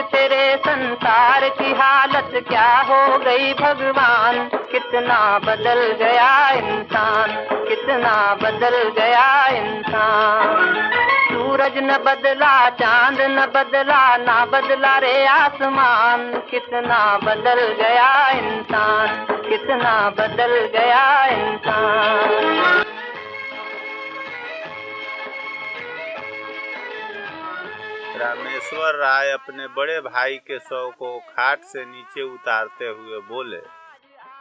तेरे संसार की हालत क्या हो गई भगवान, कितना बदल गया इंसान, कितना बदल गया इंसान। सूरज न बदला, चांद न बदला, ना बदला रे आसमान, कितना बदल गया इंसान, कितना बदल गया इंसान। रामेश्वर राय अपने बड़े भाई के शव को खाट से नीचे उतारते हुए बोले,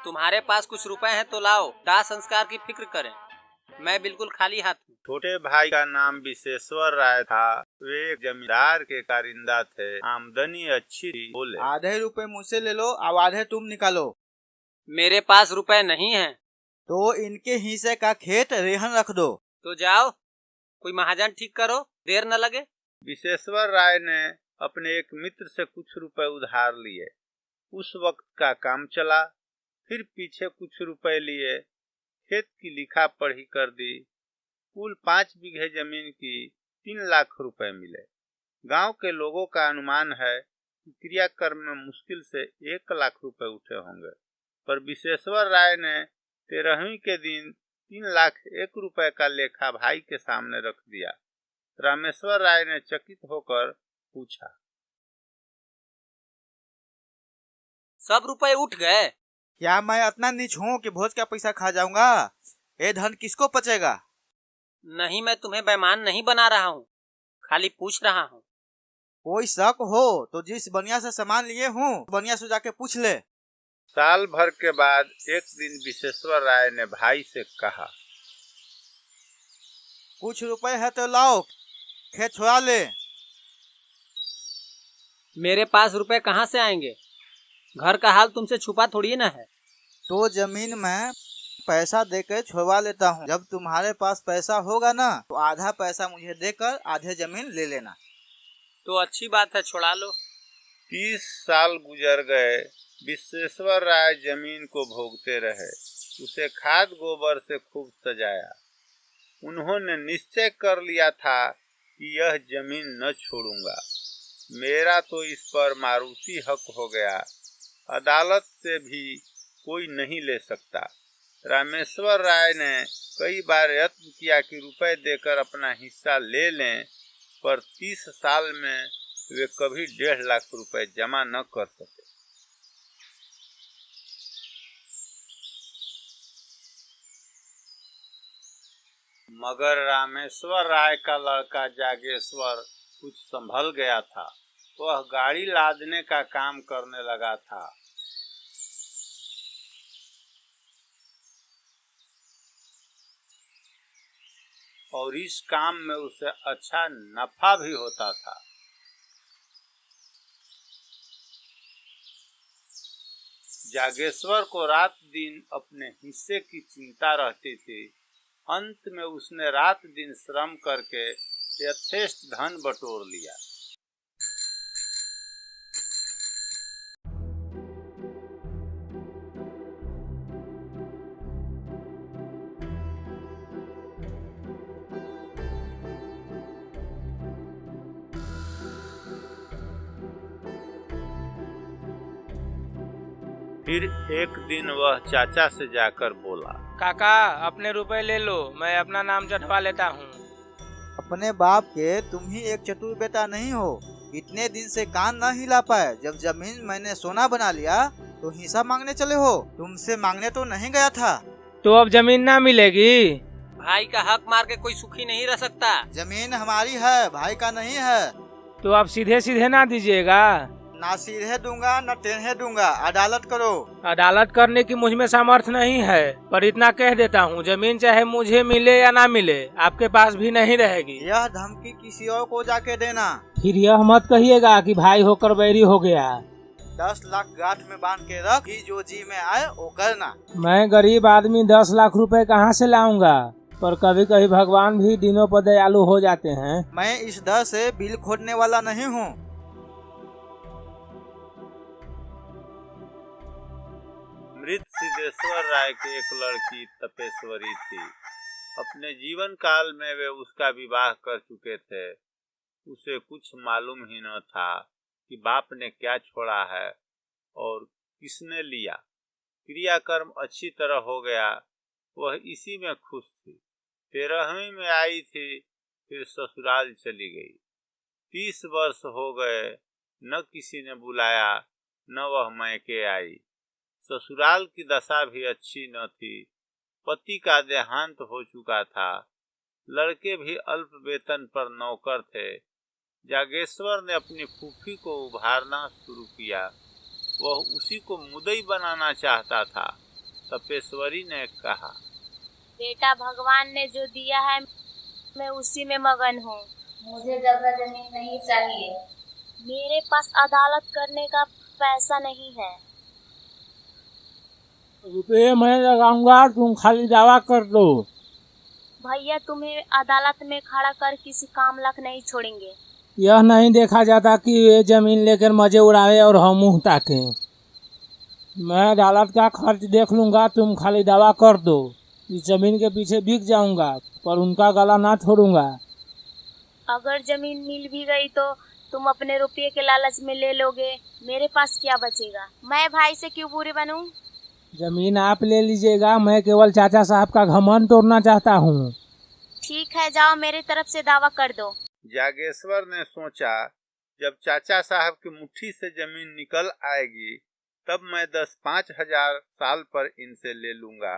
तुम्हारे पास कुछ रुपए हैं तो लाओ, दाह संस्कार की फिक्र करें, मैं बिल्कुल खाली हाथ हूँ। छोटे भाई का नाम विशेश्वर राय था। वे एक जमींदार के कारिंदा थे, आमदनी अच्छी थी। बोले, आधे रुपए मुझसे ले लो, अब आधे तुम निकालो। मेरे पास रुपए नहीं हैं। तो इनके हिस्से का खेत रेहन रख दो। तो जाओ, कोई महाजन ठीक करो, देर न लगे। विशेश्वर राय ने अपने एक मित्र से कुछ रुपए उधार लिए। उस वक्त का काम चला। फिर पीछे कुछ रुपए लिए, खेत की लिखा पढ़ी कर दी। कुल 5 बीघे जमीन की 3 लाख रुपए मिले। गांव के लोगों का अनुमान है कि क्रियाक्रम में मुश्किल से 1 लाख रुपए उठे होंगे, पर विशेश्वर राय ने 13वीं के दिन 3 लाख 1 रुपए का लेखा भाई के सामने रख दिया। रामेश्वर राय ने चकित होकर पूछा, सब रुपए उठ गए? क्या मैं इतना नीच हूँ कि भोज का पैसा खा जाऊंगा? ये धन किसको पचेगा? नहीं, मैं तुम्हें बेईमान नहीं बना रहा हूँ, खाली पूछ रहा हूँ। कोई शक हो तो जिस बनिया से सामान लिए हूँ बनिया से जाके पूछ ले। साल भर के बाद एक दिन विशेश्वर राय ने भाई से कहा, कुछ रुपए है तो लाओ, खेत छोड़ा ले। मेरे पास रुपए कहाँ से आएंगे? घर का हाल तुमसे छुपा थोड़ी ना है। तो जमीन में पैसा देकर छोड़वा लेता हूँ। जब तुम्हारे पास पैसा होगा ना तो आधा पैसा मुझे देकर आधे जमीन ले लेना। तो अच्छी बात है, छोड़ा लो। 30 साल गुजर गए। विशेश्वर राय जमीन को भोगते रहे। उसे खाद गोबर से खूब सजाया। उन्होंने निश्चय कर लिया था कि यह जमीन न छोड़ूंगा। मेरा तो इस पर मारूसी हक हो गया, अदालत से भी कोई नहीं ले सकता। रामेश्वर राय ने कई बार यत्न किया कि रुपए देकर अपना हिस्सा ले लें, पर 30 साल में वे कभी 1.5 लाख रुपए जमा न कर सके। मगर रामेश्वर राय का लड़का जागेश्वर कुछ संभल गया था। वह गाड़ी लादने का काम करने लगा था। और इस काम में उसे अच्छा नफा भी होता था। जागेश्वर को रात दिन अपने हिस्से की चिंता रहती थी। अंत में उसने रात दिन श्रम करके यथेष्ट धन बटोर लिया। फिर एक दिन वह चाचा से जाकर बोला, काका अपने रुपए ले लो, मैं अपना नाम चढ़वा लेता हूँ। अपने बाप के तुम ही एक चतुर बेटा नहीं हो? इतने दिन से कान न हिला पाए। जब जमीन मैंने सोना बना लिया तो हिस्सा मांगने चले हो। तुमसे मांगने तो नहीं गया था। तो अब जमीन ना मिलेगी? भाई का हक मार के कोई सुखी नहीं रह सकता। जमीन हमारी है, भाई का नहीं है। तो आप सीधे सीधे ना दीजिएगा? ना सीधे दूंगा न टेढ़े दूंगा, अदालत करो। अदालत करने की मुझ में सामर्थ्य नहीं है, पर इतना कह देता हूँ, जमीन चाहे मुझे मिले या ना मिले आपके पास भी नहीं रहेगी। यह धमकी किसी और को जाके देना। फिर यह मत कहिएगा कि भाई होकर बैरी हो गया। 10 लाख गांठ में बांध के रख, जो जी में आए वो करना। मैं गरीब आदमी 10 लाख रुपए कहाँ से लाऊंगा? पर कभी कभी भगवान भी दिनों पर दयालु हो जाते हैं। मैं इस डर से बिल खोदने वाला नहीं हूँ। मृत सिद्धेश्वर राय की एक लड़की तपेश्वरी थी। अपने जीवन काल में वे उसका विवाह कर चुके थे। उसे कुछ मालूम ही न था कि बाप ने क्या छोड़ा है और किसने लिया। क्रियाकर्म अच्छी तरह हो गया, वह इसी में खुश थी। 13वीं में आई थी, फिर ससुराल चली गई। 30 वर्ष हो गए, न किसी ने बुलाया, न वह मैके आई। ससुराल की दशा भी अच्छी न थी। पति का देहांत हो चुका था। लड़के भी अल्प वेतन पर नौकर थे। जागेश्वर ने अपनी फूफी को उभारना शुरू किया। वह उसी को मुदई बनाना चाहता था। तपेश्वरी ने कहा, बेटा, भगवान ने जो दिया है मैं उसी में मगन हूँ। मुझे जगह जमीन नहीं चाहिए। मेरे पास अदालत करने का पैसा नहीं है। रुपये मैं लगाऊंगा, तुम खाली दावा कर दो। भैया, तुम्हें अदालत में खड़ा कर किसी काम लायक नहीं छोड़ेंगे। यह नहीं देखा जाता कि ये जमीन लेकर मजे उड़ावे और हम मुँह ताके। मैं अदालत का खर्च देख लूंगा, तुम खाली दावा कर दो। इस जमीन के पीछे बिक जाऊंगा, पर उनका गला ना छोड़ूंगा। अगर जमीन मिल भी गई तो तुम अपने रुपये के लालच में ले लोगे। मेरे पास क्या बचेगा? मैं भाई से क्यों बुरी बनूं? जमीन आप ले लीजिएगा, मैं केवल चाचा साहब का घमंड तोड़ना चाहता हूँ। ठीक है, जाओ, मेरी तरफ से दावा कर दो। जागेश्वर ने सोचा, जब चाचा साहब की मुट्ठी से जमीन निकल आएगी तब मैं 10-5 हजार साल पर इनसे ले लूंगा।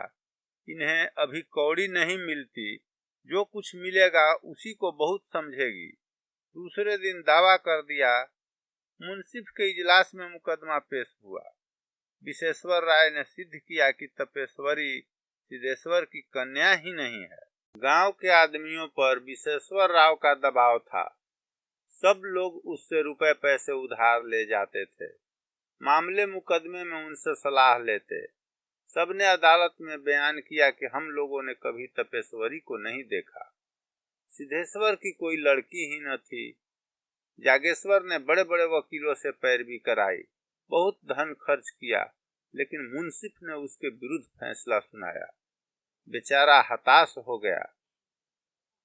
इन्हें अभी कौड़ी नहीं मिलती, जो कुछ मिलेगा उसी को बहुत समझेगी। दूसरे दिन दावा कर दिया। मुंसिफ के इजलास में मुकदमा पेश हुआ। विशेश्वर राय ने सिद्ध किया कि तपेश्वरी सिद्धेश्वर की कन्या ही नहीं है। गांव के आदमियों पर विशेश्वर राव का दबाव था। सब लोग उससे रुपए पैसे उधार ले जाते थे। मामले मुकदमे में उनसे सलाह लेते। सबने अदालत में बयान किया कि हम लोगों ने कभी तपेश्वरी को नहीं देखा। सिद्धेश्वर की कोई लड़की ही न थी। जागेश्वर ने बड़े बड़े वकीलों से पैरवी कराई, बहुत धन खर्च किया, लेकिन मुंसिफ ने उसके विरुद्ध फैसला सुनाया। बेचारा हताश हो गया।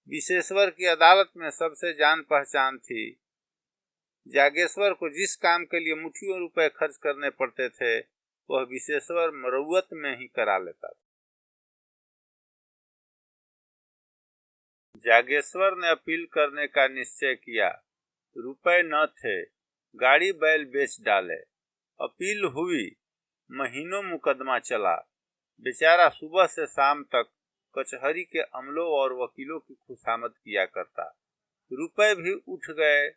विशेश्वर की अदालत में सबसे जान पहचान थी। जागेश्वर को जिस काम के लिए मुठियों रुपए खर्च करने पड़ते थे, वह विशेश्वर मरौवत में ही करा लेता था। जागेश्वर ने अपील करने का निश्चय किया। रुपए न थे, गाड़ी बैल बेच डाले। अपील हुई, महीनों मुकदमा चला। बेचारा सुबह से शाम तक कचहरी के अमलों और वकीलों की खुशामद किया करता। रुपए भी उठ गए,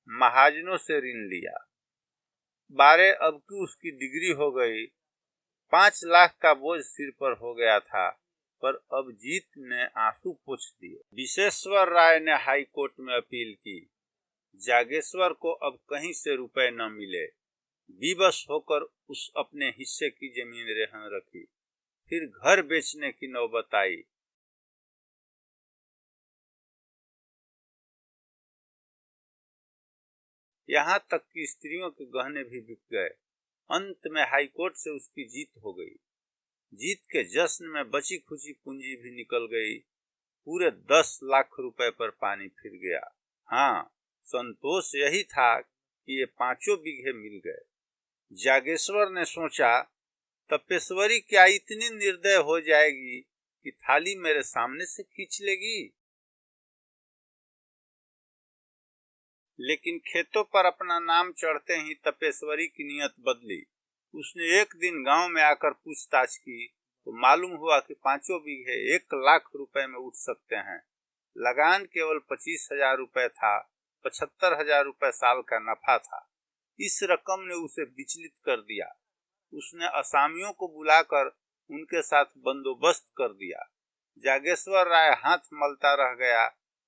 महाजनों से ऋण लिया। 12 अब की उसकी डिग्री हो गई। 5 लाख का बोझ सिर पर हो गया था, पर अब जीत ने आंसू पोंछ दिए। विशेश्वर राय ने हाई कोर्ट में अपील की। जागेश्वर को अब कहीं से रुपए न मिले। विवश होकर उस अपने हिस्से की जमीन रेहन रखी। फिर घर बेचने की नौबत आई। यहाँ तक कि स्त्रियों के गहने भी बिक गए। अंत में हाई कोर्ट से उसकी जीत हो गई। जीत के जश्न में बची खुची पूंजी भी निकल गई। पूरे 10 लाख रुपए पर पानी फिर गया। हाँ, संतोष यही था कि ये 5 बीघे मिल गए। जागेश्वर ने सोचा, तपेश्वरी क्या इतनी निर्दय हो जाएगी कि थाली मेरे सामने से खींच लेगी? लेकिन खेतों पर अपना नाम चढ़ते ही तपेश्वरी की नीयत बदली। उसने एक दिन गांव में आकर पूछताछ की तो मालूम हुआ कि 5 बीघे 1 लाख रुपए में उठ सकते हैं। लगान केवल 25,000 रुपए था। 75,000 रुपए साल का नफा था। इस रकम ने उसे विचलित कर दिया। उसने असामियों को बुलाकर उनके साथ बंदोबस्त कर दिया। जागेश्वर राय हाथ मलता रह गया।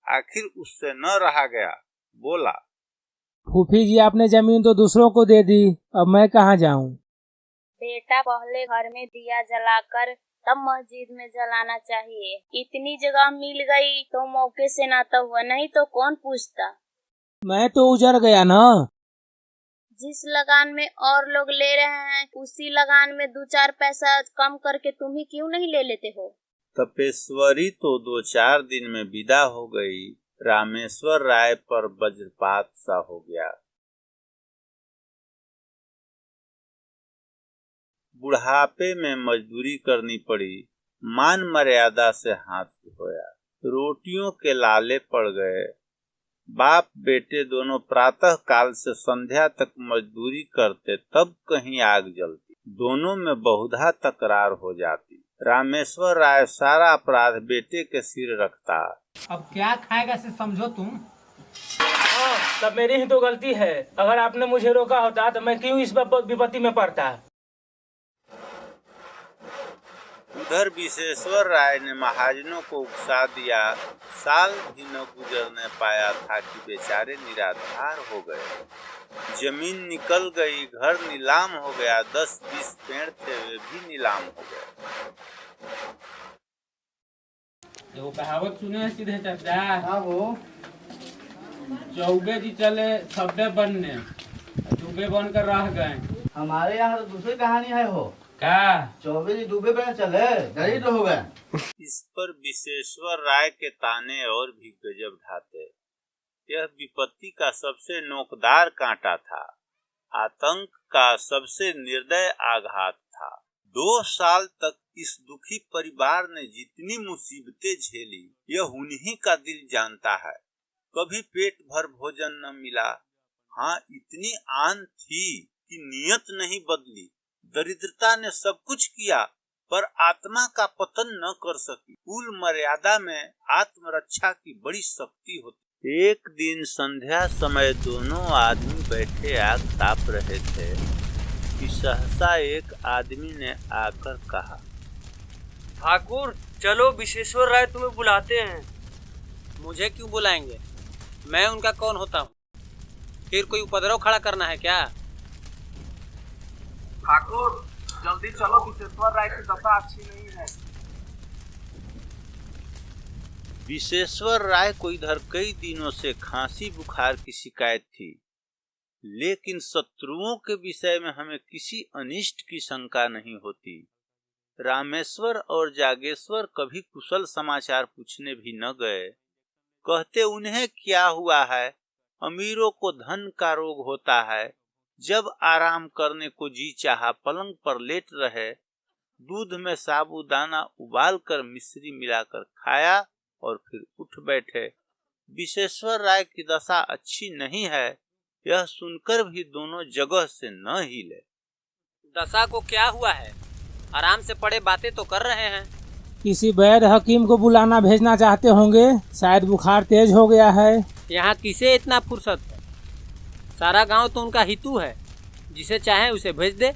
आखिर उससे न रहा गया, बोला, फूफी जी, आपने जमीन तो दूसरों को दे दी, अब मैं कहाँ जाऊँ? बेटा, पहले घर में दिया जलाकर तब मस्जिद में जलाना चाहिए। इतनी जगह मिल गई तो मौके से नाता हुआ, नहीं तो कौन पूछता। मैं तो उजड़ गया ना। जिस लगान में और लोग ले रहे हैं, उसी लगान में 2-4 पैसा कम करके तुम ही क्यों नहीं ले लेते हो? तपेश्वरी तो 2-4 दिन में विदा हो गई। रामेश्वर राय पर वज्रपात सा हो गया। बुढ़ापे में मजदूरी करनी पड़ी, मान मर्यादा से हाथ धोया। रोटियों के लाले पड़ गए। बाप बेटे दोनों प्रातः काल से संध्या तक मजदूरी करते, तब कहीं आग जलती। दोनों में बहुधा तकरार हो जाती। रामेश्वर राय सारा अपराध बेटे के सिर रखता। अब क्या खाएगा से समझो तुम। हाँ, सब मेरी ही तो गलती है। अगर आपने मुझे रोका होता तो मैं क्यों इस विपत्ति में पड़ता। उधर विश्वेश्वर राय ने महाजनों को उकसा दिया। साल भी न गुजरने पाया था कि बेचारे निराधार हो गए। जमीन निकल गई, घर नीलाम हो गया। 10-20 पेड़ थे, वे भी नीलाम हो गए। वो कहावत सुने हैं सीधे चाचा? हाँ वो चौबे जी चले सबे बनने, डूबे बनकर रह गए। हमारे यहाँ तो दूसरी कहानी है हो। क्या? चौबे जी डूबे पे चले, दरिद्र हो गए। इस पर विश्वेश्वर राय के ताने और भी गजब ढाते। यह विपत्ति का सबसे नोकदार कांटा था, आतंक का सबसे निर्दय आघात था। 2 साल तक इस दुखी परिवार ने जितनी मुसीबतें झेली, यह उन्हीं का दिल जानता है। कभी पेट भर भोजन न मिला। हाँ, इतनी आन थी कि नियत नहीं बदली। दरिद्रता ने सब कुछ किया, पर आत्मा का पतन न कर सकी। कुल मर्यादा में आत्मरक्षा की बड़ी शक्ति होती। एक दिन संध्या समय दोनों आदमी बैठे आग ताप रहे थे कि सहसा एक आदमी ने आकर कहा, ठाकुर चलो, विश्वेश्वर राय तुम्हें बुलाते हैं। मुझे क्यों बुलाएंगे? मैं उनका कौन होता हूँ? फिर कोई उपद्रव खड़ा करना है क्या? ठाकुर जल्दी चलो, विश्वेश्वर राय की दशा अच्छी नहीं है। विश्वेश्वर राय को इधर कई दिनों से खांसी बुखार की शिकायत थी, लेकिन शत्रुओं के विषय में हमें किसी अनिष्ट की शंका नहीं होती। रामेश्वर और जागेश्वर कभी कुशल समाचार पूछने भी न गए। कहते उन्हें क्या हुआ है, अमीरों को धन का रोग होता है। जब आराम करने को जी चाहा पलंग पर लेट रहे, दूध में साबूदाना उबाल कर मिश्री मिलाकर खाया और फिर उठ बैठे। विश्वेश्वर राय की दशा अच्छी नहीं है, यह सुनकर भी दोनों जगह से न हिले। दशा को क्या हुआ है? आराम से पड़े बातें तो कर रहे हैं। किसी वैद्य हकीम को बुलाना भेजना चाहते होंगे, शायद बुखार तेज हो गया है। यहाँ किसे इतना फुर्सत है? सारा गांव तो उनका हितू है, जिसे चाहे उसे भेज दे।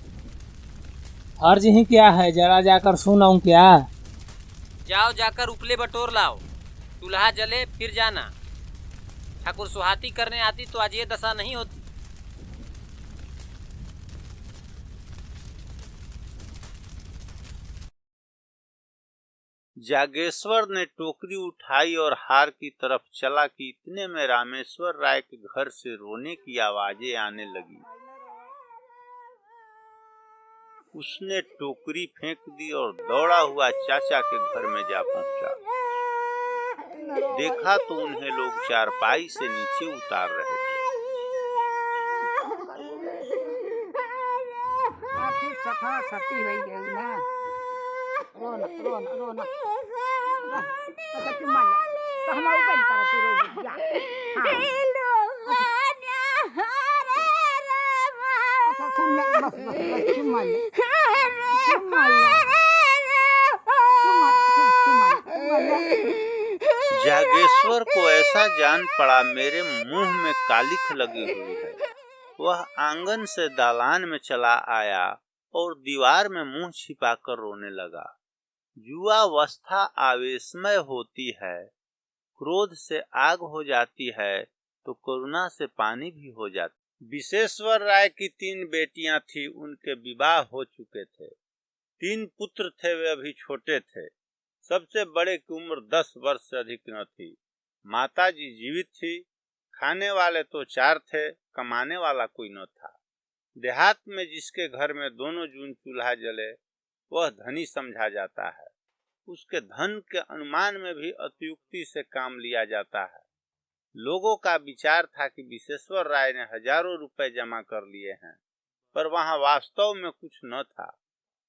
अर्ज ही क्या है, जरा जाकर सुनाऊं क्या? जाओ, जाकर उपले बटोर लाओ। चूल्हा जले फिर जाना। ठाकुर सुहाती करने आती तो आज ये दशा नहीं होती। जागेश्वर ने टोकरी उठाई और हार की तरफ चला कि इतने में रामेश्वर राय के घर से रोने की आवाजें आने लगी। उसने टोकरी फेंक दी और दौड़ा हुआ चाचा के घर में जा पहुंचा। देखा तो उन्हें लोग चारपाई से नीचे उतार रहे थे। सती हो गई ना, रोना रोना रोना चुम्मा ले तो हम ऊपर कर तू रो जा। अच्छा सुन ले, बस बस चुम्मा ले चुम्मा ले। जागेश्वर को ऐसा जान पड़ा मेरे मुंह में कालिख लगी हुई है। वह आंगन से दालान में चला आया और दीवार में मुंह छिपाकर रोने लगा। युवावस्था आवेशमय होती है, क्रोध से आग हो जाती है तो करुणा से पानी भी हो जाती। विश्वेश्वर राय की 3 बेटियां थी, उनके विवाह हो चुके थे। 3 पुत्र थे, वे अभी छोटे थे। सबसे बड़े की उम्र 10 वर्ष से अधिक न थी। माताजी जीवित थी। खाने वाले तो 4 थे, कमाने वाला कोई न था। देहात में जिसके घर में दोनों जून चूल्हा जले, वह धनी समझा जाता है। उसके धन के अनुमान में भी अतियुक्ति से काम लिया जाता है। लोगों का विचार था कि विश्वेश्वर राय ने हजारों रुपए जमा कर लिए हैं, पर वहां वास्तव में कुछ न था।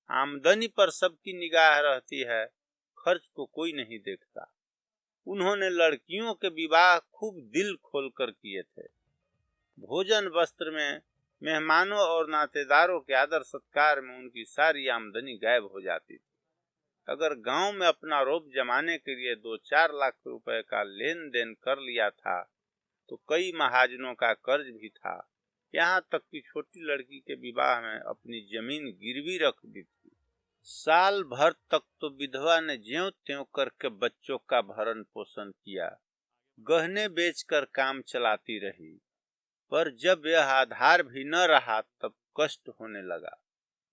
आमदनी पर सबकी निगाह रहती है, खर्च को कोई नहीं देखता। उन्होंने लड़कियों के विवाह खूब दिल खोलकर किए थे। भोजन वस्त्र में, मेहमानों और नातेदारों के आदर सत्कार में उनकी सारी आमदनी गायब हो जाती थी। अगर गांव में अपना रोब जमाने के लिए 2-4 लाख रुपए का लेन देन कर लिया था तो कई महाजनों का कर्ज भी था। यहाँ तक कि छोटी लड़की के विवाह में अपनी जमीन गिरवी रख दी थी। साल भर तक तो विधवा ने ज्यों त्यों करके बच्चों का भरण पोषण किया, गहने बेचकर काम चलाती रही। पर जब यह आधार भी न रहा तब कष्ट होने लगा।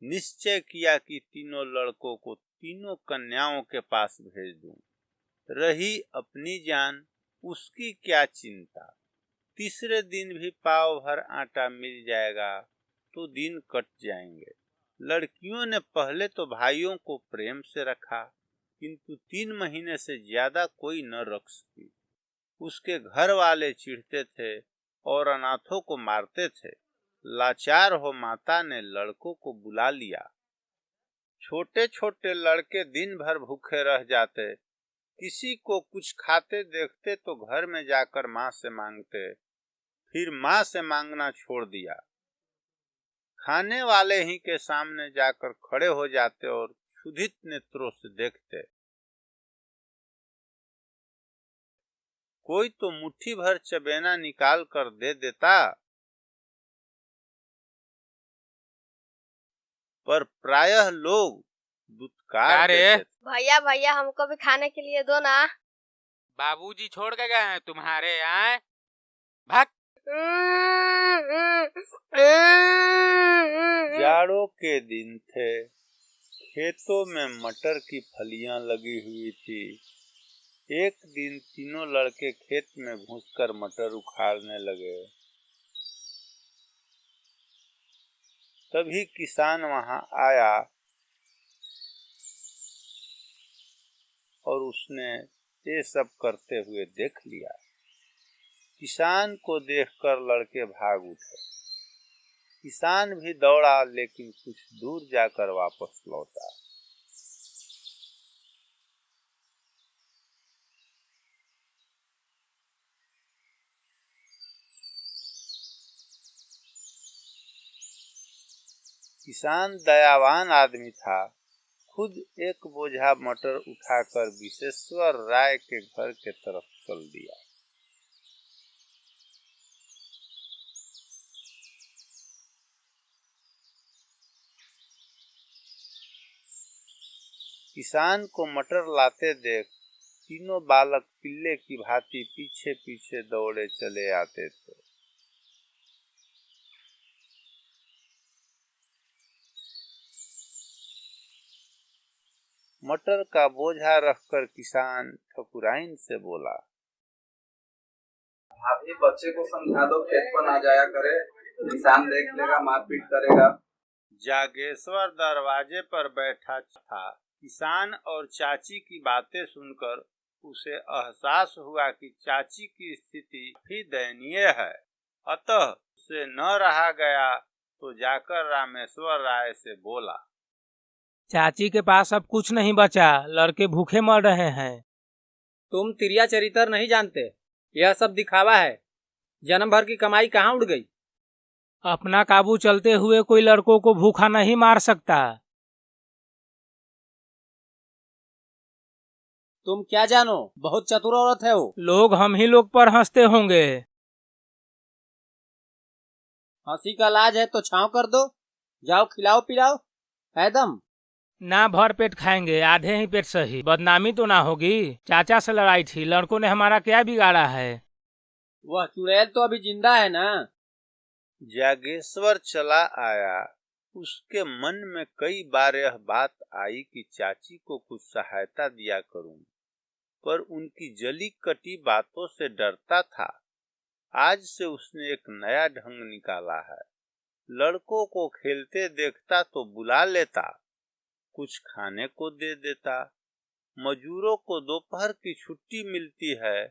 निश्चय किया कि तीनों लड़कों को तीनों कन्याओं के पास भेज दूं। रही अपनी जान, उसकी क्या चिंता। तीसरे दिन भी पाव भर आटा मिल जाएगा तो दिन कट जाएंगे। लड़कियों ने पहले तो भाइयों को प्रेम से रखा, किंतु 3 महीने से ज्यादा कोई न रख सकी। उसके घर वाले चिढ़ते थे और अनाथों को मारते थे। लाचार हो माता ने लड़कों को बुला लिया। छोटे छोटे लड़के दिन भर भूखे रह जाते। किसी को कुछ खाते देखते तो घर में जाकर माँ से मांगते, फिर माँ से मांगना छोड़ दिया। खाने वाले ही के सामने जाकर खड़े हो जाते और क्षुधित नेत्रों से देखते। कोई तो मुट्ठी भर चबेना निकाल कर दे देता, पर प्रायः लोग दुत्कार देते थे। भैया भैया हमको भी खाने के लिए दो ना। बाबूजी छोड़ के गए हैं तुम्हारे यहाँ। भाग। जाड़ों के दिन थे। खेतों में मटर की फलियां लगी हुई थी। एक दिन तीनों लड़के खेत में घुसकर मटर उखाड़ने लगे। तभी किसान वहां आया और उसने ये सब करते हुए देख लिया। किसान को देखकर लड़के भाग उठे। किसान भी दौड़ा, लेकिन कुछ दूर जाकर वापस लौटा। किसान दयावान आदमी था। खुद एक बोझा मटर उठाकर विश्वेश्वर राय के घर के तरफ चल दिया। किसान को मटर लाते देख तीनों बालक पिल्ले की भांति पीछे पीछे दौड़े चले आते थे। मटर का बोझा रखकर किसान ठकुराइन से बोला, भाभी बच्चे को समझा दो, खेत पर ना जाया करे, किसान देख लेगा, मारपीट करेगा। जागेश्वर दरवाजे पर बैठा था। किसान और चाची की बातें सुनकर उसे एहसास हुआ कि चाची की स्थिति भी दयनीय है। अतः उसे न रहा गया तो जाकर रामेश्वर राय से बोला, चाची के पास अब कुछ नहीं बचा, लड़के भूखे मर रहे हैं। तुम तिरिया चरित्र नहीं जानते, यह सब दिखावा है। जन्म भर की कमाई कहाँ उड़ गई। अपना काबू चलते हुए कोई लड़कों को भूखा नहीं मार सकता। तुम क्या जानो, बहुत चतुर औरत है वो। लोग हम ही लोग पर हंसते होंगे। हंसी का लाज है तो छांव कर दो। जाओ खिलाओ पिलाओ, है दम। ना भर पेट खाएंगे, आधे ही पेट सही। बदनामी तो ना होगी। चाचा से लड़ाई थी, लड़कों ने हमारा क्या बिगाड़ा है। वह चुड़ैल तो अभी जिंदा है ना। जागेश्वर चला आया। उसके मन में कई बार यह बात आई कि चाची को कुछ सहायता दिया करूं, पर उनकी जली कटी बातों से डरता था। आज से उसने एक नया ढंग निकाला है। लड़कों को खेलते देखता तो बुला लेता, कुछ खाने को दे देता। मजूरों को दोपहर की छुट्टी मिलती है,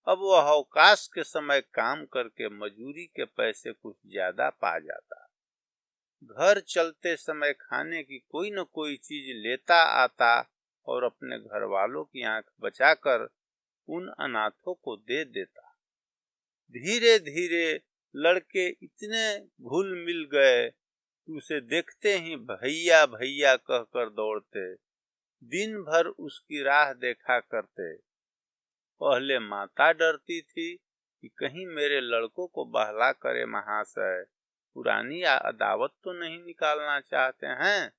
अब वह अवकाश के समय काम करके मजूरी के पैसे कुछ ज्यादा पा जाता। घर चलते समय खाने की कोई न कोई चीज लेता आता और अपने घर वालों की आंख बचाकर उन अनाथों को दे देता। धीरे धीरे लड़के इतने घुल मिल गए कि उसे देखते ही भैया भैया कहकर दौड़ते, दिन भर उसकी राह देखा करते। पहले माता डरती थी कि कहीं मेरे लड़कों को बहला करे महाशय पुरानी अदावत तो नहीं निकालना चाहते हैं।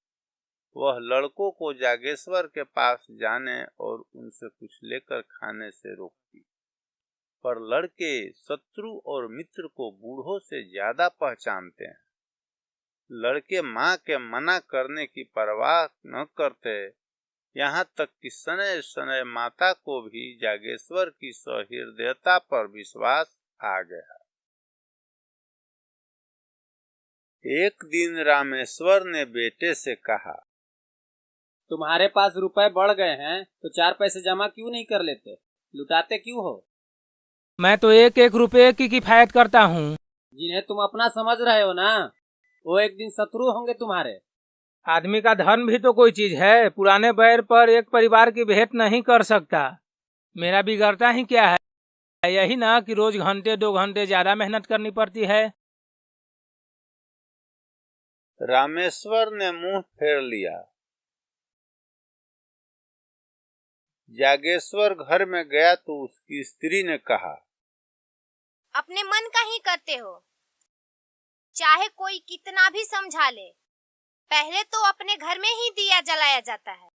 वह लड़कों को जागेश्वर के पास जाने और उनसे कुछ लेकर खाने से रोकती, पर लड़के शत्रु और मित्र को बूढ़ों से ज्यादा पहचानते हैं। लड़के माँ के मना करने की परवाह न करते, यहाँ तक कि शनैः शनैः माता को भी जागेश्वर की सहृदयता पर विश्वास आ गया। एक दिन रामेश्वर ने बेटे से कहा, तुम्हारे पास रुपए बढ़ गए हैं तो 4 पैसे जमा क्यों नहीं कर लेते? लुटाते क्यों हो? मैं तो 1-1 रुपए की किफायत करता हूँ। जिन्हें तुम अपना समझ रहे हो ना, वो एक दिन शत्रु होंगे तुम्हारे। आदमी का धर्म भी तो कोई चीज है। पुराने बैर पर एक परिवार की भेंट नहीं कर सकता। मेरा बिगड़ता ही क्या है? यही ना कि रोज घंटे 2 घंटे ज्यादा मेहनत करनी पड़ती है। रामेश्वर ने मुंह फेर लिया। जागेश्वर घर में गया तो उसकी स्त्री ने कहा, अपने मन का ही करते हो, चाहे कोई कितना भी समझा ले, पहले तो अपने घर में ही दिया जलाया जाता है।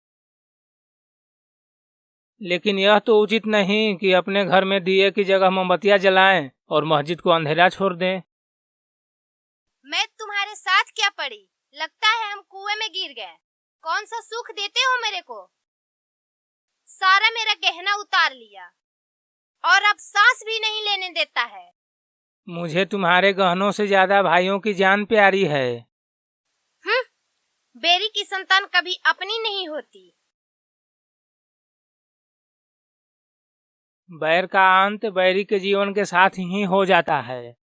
लेकिन यह तो उचित नहीं कि अपने घर में दिए की जगह मोमबत्तियां जलाएं और मस्जिद को अंधेरा छोड़ दें। मैं तुम्हारे साथ क्या पड़ी? लगता है हम कुएं में गिर गए। कौन सा सुख देते हो मेरे को? सारा मेरा गहना उतार लिया और अब सांस भी नहीं लेने देता है। मुझे तुम्हारे गहनों से ज्यादा भाइयों की जान प्यारी है। बेरी की संतान कभी अपनी नहीं होती। बैर का अंत बैरी के जीवन के साथ ही हो जाता है।